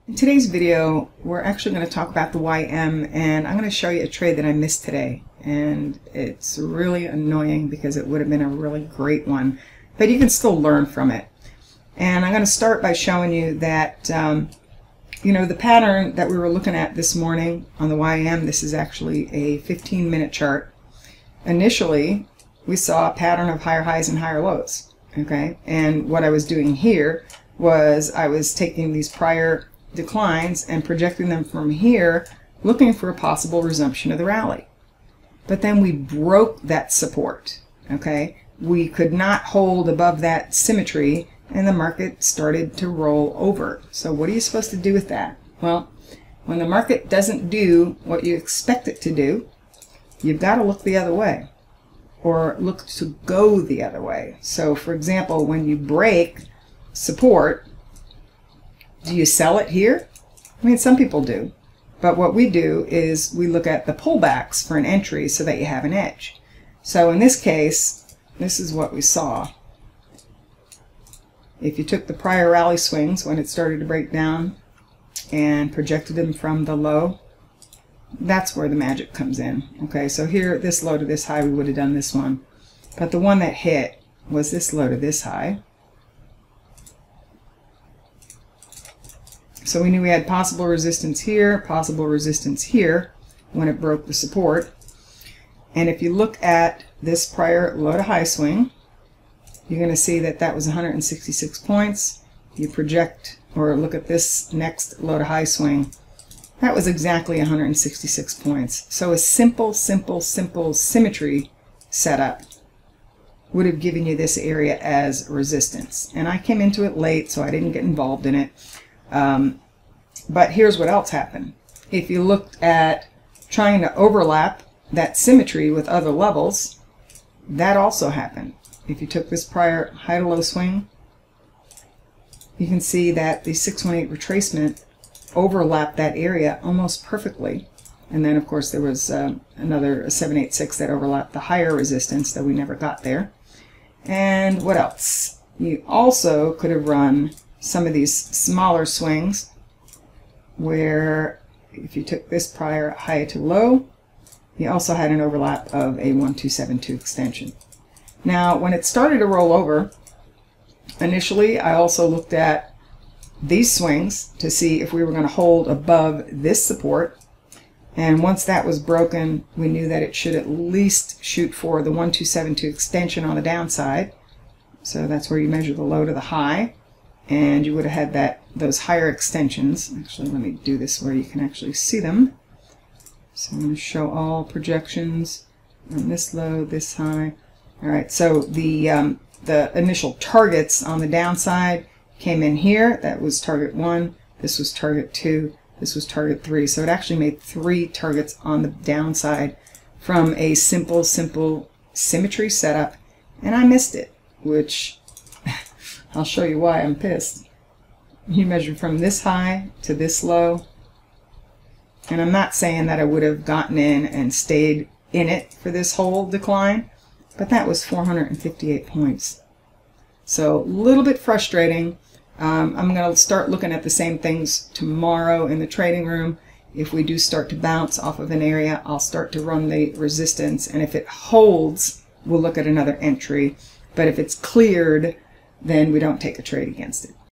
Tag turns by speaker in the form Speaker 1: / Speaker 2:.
Speaker 1: In today's video, we're actually going to talk about the YM, and I'm going to show you a trade that I missed today. And it's really annoying because it would have been a really great one, but you can still learn from it. And I'm going to start by showing you that, the pattern that we were looking at this morning on the YM, this is actually a 15-minute chart. Initially, we saw a pattern of higher highs and higher lows. Okay, and what I was doing here was I was taking these prior declines and projecting them from here, looking for a possible resumption of the rally. But then we broke that support. Okay, we could not hold above that symmetry, and the market started to roll over. So what are you supposed to do with that? Well, when the market doesn't do what you expect it to do, you've got to look the other way, or look to go the other way. So for example, when you break support, do you sell it here? I mean, some people do, but what we do is we look at the pullbacks for an entry so that you have an edge. So in this case, this is what we saw. If you took the prior rally swings when it started to break down and projected them from the low, that's where the magic comes in. Okay, so here, this low to this high, we would have done this one. But the one that hit was this low to this high. So we knew we had possible resistance here when it broke the support. And if you look at this prior low to high swing, you're going to see that that was 166 points. You project or look at this next low to high swing, that was exactly 166 points. So a simple symmetry setup would have given you this area as resistance. And I came into it late, so I didn't get involved in it. But here's what else happened. If you looked at trying to overlap that symmetry with other levels, that also happened. If you took this prior high to low swing, you can see that the 618 retracement overlapped that area almost perfectly. And then of course there was another 786 that overlapped the higher resistance, that we never got there. And what else? You also could have run some of these smaller swings where if you took this prior high to low, you also had an overlap of a 1272 extension. Now when it started to roll over, initially I also looked at these swings to see if we were going to hold above this support, and once that was broken, we knew that it should at least shoot for the 1272 extension on the downside. So that's where you measure the low to the high, and you would have had those higher extensions. Actually, let me do this where you can actually see them. So I'm going to show all projections on this low, this high. All right, so the initial targets on the downside came in here. That was target 1, this was target 2, this was target 3. So it actually made 3 targets on the downside from a simple symmetry setup, and I missed it, which I'll show you why I'm pissed. You measured from this high to this low, and I'm not saying that I would have gotten in and stayed in it for this whole decline, but that was 458 points. So a little bit frustrating. I'm going to start looking at the same things tomorrow in the trading room. If we do start to bounce off of an area, I'll start to run the resistance, and if it holds, we'll look at another entry. But if it's cleared, then we don't take a trade against it.